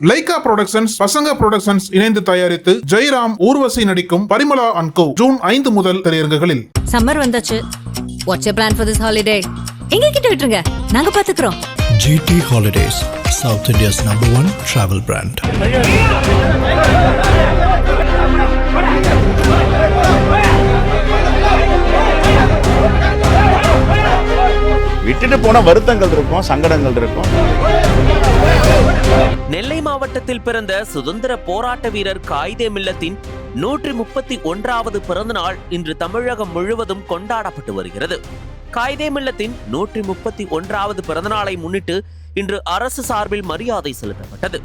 Lyca productions, பசங்க productions இணைந்து தயாரித்து ஜெயராம், ஊர்வசி நடிக்கும் பரிமளா அண்ட் கோ ஜூன் 5 முதல் திரையரங்குகளில். சம்மர் வந்தாச்சு. What's your plan for this holiday? எங்க கிட்ட விட்டுருங்க, நாங்க பாத்துக்கிறோம். GT Holidays, South India's #1 travel brand. விட்டுட்டு போன வருத்தங்கள் இருக்கும், சங்கடங்கள் இருக்கும். நெல்லை மாவட்டத்தில் பிறந்த சுதந்திர போராட்ட வீரர் காயிதே மில்லத்தின் 131வது பிறந்த நாள் இன்று தமிழகம் முழுவதும் கொண்டாடப்பட்டு வருகிறது. காயிதே மில்லத்தின் 131வது பிறந்த நாளை முன்னிட்டு இன்று அரசு சார்பில் மரியாதை செலுத்தப்பட்டது.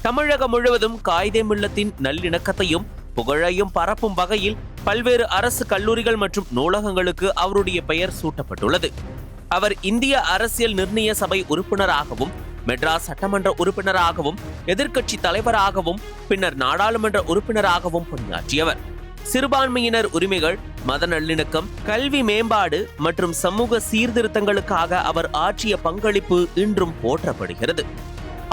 தமிழகம் முழுவதும் காயிதே மில்லத்தின் நல்லிணக்கத்தையும் புகழையும் பரப்பும் வகையில் பல்வேறு அரசு கல்லூரிகள் மற்றும் நூலகங்களுக்கு அவருடைய பெயர் சூட்டப்பட்டுள்ளது. அவர் இந்திய அரசியல் நிர்ணய சபை உறுப்பினராகவும், மெட்ராஸ் சட்டமன்ற உறுப்பினராகவும், எதிர்க்கட்சி தலைவராகவும், பின்னர் நாடாளுமன்ற உறுப்பினராகவும் பணியாற்றியவர். சிறுபான்மையினர் உரிமைகள், மத நல்லிணக்கம், கல்வி மேம்பாடு மற்றும் சமூக சீர்திருத்தங்களுக்காக அவர் ஆற்றிய பங்களிப்பு இன்றும் போற்றப்படுகிறது.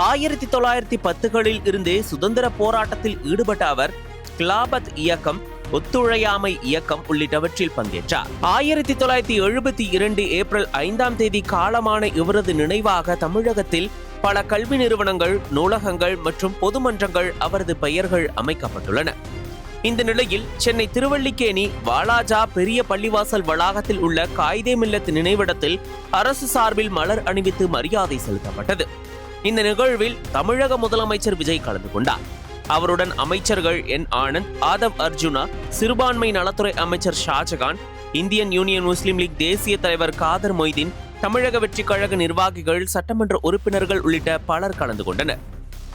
1910களில் இருந்தே சுதந்திர போராட்டத்தில் ஈடுபட்ட அவர் கிலாபத் இயக்கம், ஒத்துழையாமை இயக்கம் உள்ளிட்டவற்றில் பங்கேற்றார். 1972 ஏப்ரல் 5ஆம் தேதி காலமான இவரது நினைவாக தமிழகத்தில் பல கல்வி நிறுவனங்கள், நூலகங்கள் மற்றும் பொதுமன்றங்கள் அவரது பெயர்கள் அமைக்கப்பட்டுள்ளன. இந்த நிலையில் சென்னை திருவல்லிக்கேணி வாலாஜா பெரிய பள்ளிவாசல் வளாகத்தில் உள்ள காயிதே மில்லத் நினைவிடத்தில் அரசு சார்பில் மலர் அணிவித்து மரியாதை செலுத்தப்பட்டது. இந்த நிகழ்வில் தமிழக முதலமைச்சர் விஜய் கலந்து கொண்டார். அவருடன் அமைச்சர்கள் என் ஆனந்த், ஆதவ் அர்ஜுனா, சிறுபான்மை நலத்துறை அமைச்சர் ஷாஜகான், இந்தியன் யூனியன் முஸ்லீம் லீக் தேசிய தலைவர் காதர் மொய்தீன், தமிழக வெற்றி கழக நிர்வாகிகள், சட்டமன்ற உறுப்பினர்கள் உள்ளிட்ட பலர் கலந்து கொண்டனர்.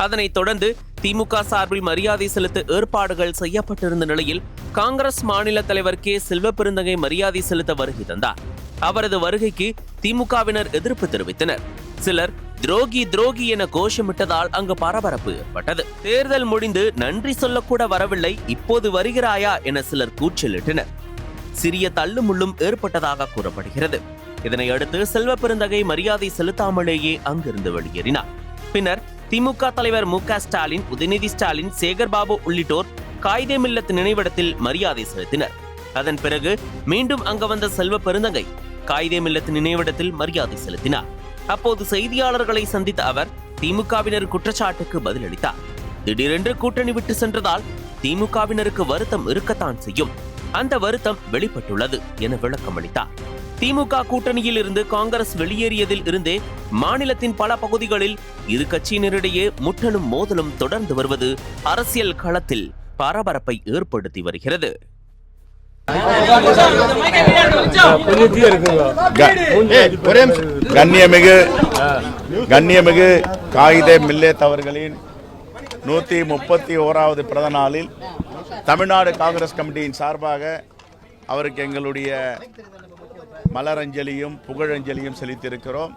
அதனைத் தொடர்ந்து திமுக சார்பில் மரியாதை செலுத்த ஏற்பாடுகள் செய்யப்பட்டிருந்த நிலையில் காங்கிரஸ் மாநில தலைவர் கே. செல்வபெருந்தகை மரியாதை செலுத்த வருகை தந்தார். அவரது வருகைக்கு திமுகவினர் எதிர்ப்பு தெரிவித்தனர். சிலர் துரோகி துரோகி என கோஷமிட்டதால் அங்கு பரபரப்பு ஏற்பட்டது. தேர்தல் முடிந்து நன்றி சொல்லக்கூட வரவில்லை, இப்போது வருகிறாயா என சிலர் கூச்சலிட்டனர். சிறிய தள்ளுமுள்ளும் ஏற்பட்டதாக கூறப்படுகிறது. இதனையடுத்து செல்வபெருந்தகை மரியாதை செலுத்தாமலேயே அங்கிருந்து வெளியேறினார். பின்னர் திமுக தலைவர் மு.க. ஸ்டாலின், உதயநிதி ஸ்டாலின், சேகர்பாபு உள்ளிட்டோர் காயிதே மில்லத் நினைவிடத்தில் மரியாதை செலுத்தினர். அதன் பிறகு மீண்டும் அங்கு வந்த செல்வபெருந்தகை காயிதே மில்லத் நினைவிடத்தில் மரியாதை செலுத்தினார். அப்போது செய்தியாளர்களை சந்தித்த அவர் திமுகவினர் குற்றச்சாட்டுக்கு பதிலளித்தார். திடீரென்று கூட்டணி விட்டு சென்றதால் திமுகவினருக்கு வருத்தம் இருக்கத்தான் செய்யும், அந்த வருத்தம் வெளிப்பட்டுள்ளது என விளக்கம் அளித்தார். திமுக கூட்டணியில் இருந்து காங்கிரஸ் வெளியேறியதில் இருந்தே மாநிலத்தின் பல பகுதிகளில் இரு கட்சியினரிடையே முட்டலும் மோதலும் தொடர்ந்து வருவது அரசியல் களத்தில் பரபரப்பை ஏற்படுத்தி வருகிறது. கண்ணியமிகு காயிதே மில்லத் அவர்களின் 131வது பிறந்த நாளில் தமிழ்நாடு காங்கிரஸ் கமிட்டியின் சார்பாக அவருக்கு எங்களுடைய மலரஞ்சலியும் புகழஞ்சலியும் செலுத்தியிருக்கிறோம்.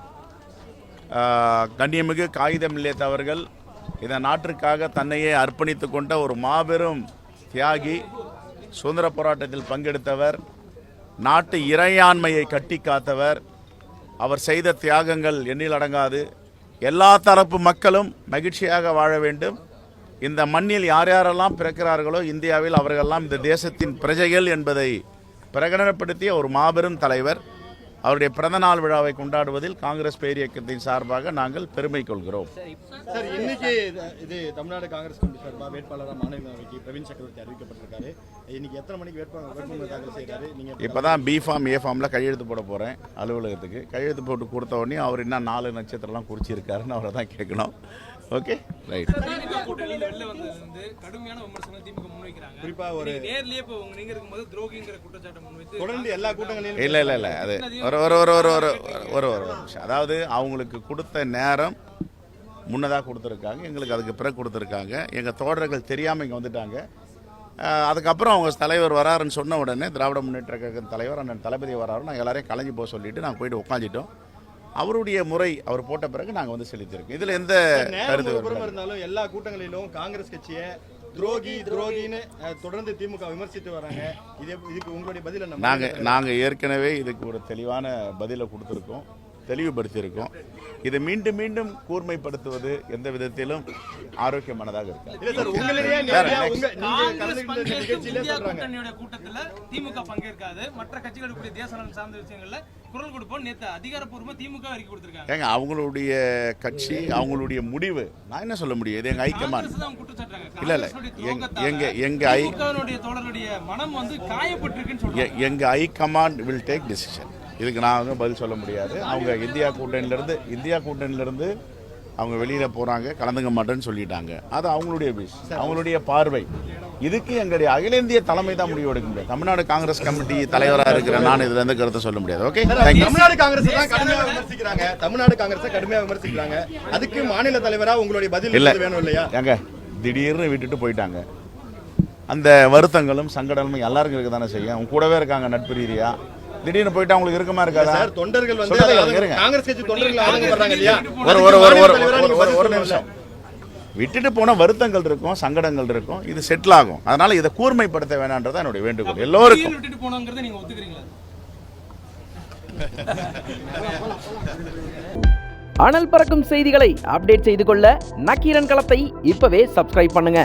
கண்ணியமிகு காயிதே மில்லத் அவர்கள் இந்த நாட்டிற்காக தன்னையே அர்ப்பணித்து கொண்ட ஒரு மாபெரும் தியாகி, சுதந்திர போராட்டத்தில் பங்கெடுத்தவர், நாட்டு இறையாண்மையை கட்டி காத்தவர். அவர் செய்த தியாகங்கள் எண்ணில் அடங்காது. எல்லா தரப்பு மக்களும் மகிழ்ச்சியாக வாழ வேண்டும். இந்த மண்ணில் யார் யாரெல்லாம் பிறக்கிறார்களோ இந்தியாவில் அவர்களெல்லாம் இந்த தேசத்தின் பிரஜைகள் என்பதை பிரகடனப்படுத்திய ஒரு மாபெரும் தலைவர். அவருடைய பிறந்தநாள் விழாவை கொண்டாடுவதில் காங்கிரஸ் பேரியக்கத்தின் சார்பாக நாங்கள் பெருமை கொள்கிறோம். சார், இன்னைக்கு இது தமிழ்நாடு காங்கிரஸ் கமிட்டி சார்பாக வேட்பாளராக மாநிலங்களவைக்கு பிரவீன் சக்கரவர்த்தி அறிவிக்கப்பட்டிருக்காரு. இன்னைக்கு எத்தனை மணிக்கு வேட்புமனு தாக்கல் செய்கிறாரு? நீங்கள் இப்போதான் பி ஃபார்ம் ஏ ஃபார்மில் கையெழுத்து போட போகிறேன் அலுவலகத்துக்கு. கையெழுத்து போட்டு கொடுத்த உடனே அவர் இன்னும் 4 நட்சத்திரம்லாம் குறிச்சிருக்காருன்னு அவரை தான் கேட்கணும். Okay, right. குறிப்பாக ஒரு தொடர்ந்து எல்லா கூட்டங்களையும் இல்லை அது ஒரு நிமிஷம். அதாவது அவங்களுக்கு கொடுத்த நேரம் முன்னதாக கொடுத்துருக்காங்க, எங்களுக்கு அதுக்கு பிறகு கொடுத்துருக்காங்க. எங்கள் தோழர்கள் தெரியாமல் இங்கே வந்துட்டாங்க. அதுக்கப்புறம் அவங்க தலைவர் வராருன்னு சொன்ன உடனே திராவிட முன்னேற்ற கழக தலைவர் அண்ணன் தளபதி வராரு, நாங்கள் எல்லாரையும் கலைஞ்சி போக சொல்லிவிட்டு நாங்கள் போயிட்டு உட்காந்துட்டோம். அவருடைய முறை அவர் போட்ட பிறகு நாங்கள் வந்து செலுத்தியிருக்கோம். இதில் எந்த கருத்து இருந்தாலும் எல்லா கூட்டங்களிலும் காங்கிரஸ் கட்சியை துரோகின்னு தொடர்ந்து திமுக விமர்சித்து வராங்க. இதுக்கு உங்களுடைய பதில் என்ன? நாங்கள் ஏற்கனவே இதுக்கு ஒரு தெளிவான பதிலை கொடுத்துருக்கோம். தெளிவுபடுத்தியிருக்கோம். இதை மீண்டும் மீண்டும் கூர்மைப்படுத்துவது எந்த விதத்திலும் ஆரோக்கியமானதாக இருக்காது. இல்ல சார், உங்களிலேயே நேரடியா நீங்க கலந்துக்கிட்ட இந்த நிகழ்ச்சியிலே இந்தியா சொல்றாங்க. கூட்டணியோட கூட்டத்துல திமுக பங்கேற்காது, மற்ற கட்சிகளுடைய தேச நலன் சார்ந்த விஷயங்கள்ல குரல் கொடுப்போம். நேத்து அதிகாரப்பூர்வமா திமுக அறிக்கை கொடுத்திருக்காங்க. ஏங்க அவங்களுடைய கட்சி அவங்களுடைய முடிவு, நான் என்ன சொல்ல முடியும்? இது எங்க ஹைகமாண்ட். காங்கிரஸ் தான் குற்றம் சாட்டுறாங்க. இல்ல இல்ல எங்க திமுகவினுடைய தோழருடைய மனம் வந்து காயப்பட்டிருக்குன்னு சொல்றாங்க. எங்க ஹைகமாண்ட் வில் டேக் டிசிஷன். இதுக்கு நான் வந்து பதில் சொல்ல முடியாது. அவங்க இந்தியா கூட்டணியிலிருந்து அவங்க வெளியில போறாங்க, கலந்துக்க மாட்டேன்னு சொல்லிட்டாங்க. அது அவங்களுடைய அவங்களுடைய பார்வை. இதுக்கு எங்களுடைய அகில இந்திய தலைமை தான் முடிவு எடுக்க முடியாது. தமிழ்நாடு காங்கிரஸ் கமிட்டி தலைவராக இருக்கிற நான் இதுல இருந்து கருத்தை சொல்ல முடியாது. ஓகே, தமிழ்நாடு காங்கிரஸ் தான் கடுமையாக விமர்சிக்கிறாங்க. தமிழ்நாடு காங்கிரஸை கடுமையாக விமர்சிக்கிறாங்க. அதுக்கு மாநில தலைவரா உங்களுடைய பதில் இல்ல வேணும் இல்லையா? ஏங்க திடீர்னு விட்டுட்டு போயிட்டாங்க. அந்த வருத்தங்களும் சங்கடமும் எல்லாருக்கும் இருக்க தானே செய்யும். அவங்க கூடவே இருக்காங்க நட்பு ரீதியா. திடீர்னு போயிட்டு அவங்களுக்கு இருக்கமா இருக்காதா? சார், தொண்டர்கள் வந்து இருங்க. காங்கிரஸ் கட்சி தொண்டர்கள் ஆதரவு இல்லையா? ஒரு நிமிஷம். விட்டுட்டு போன வருத்தங்கள் இருக்கும், சங்கடங்கள் இருக்கும். இது செட்டில் ஆகும். அதனால இதை கூர்மைப்படுத்த வேணான்றதான் என்னுடைய வேண்டுகோள் எல்லோருக்கும். விட்டுட்டு போனோங்கிறத நீங்க ஒத்துக்கிறீங்களா? அனல் பறக்கும் செய்திகளை அப்டேட் செய்து கொள்ள நக்கீரன் களத்தை இப்பவே சப்ஸ்கிரைப் பண்ணுங்க.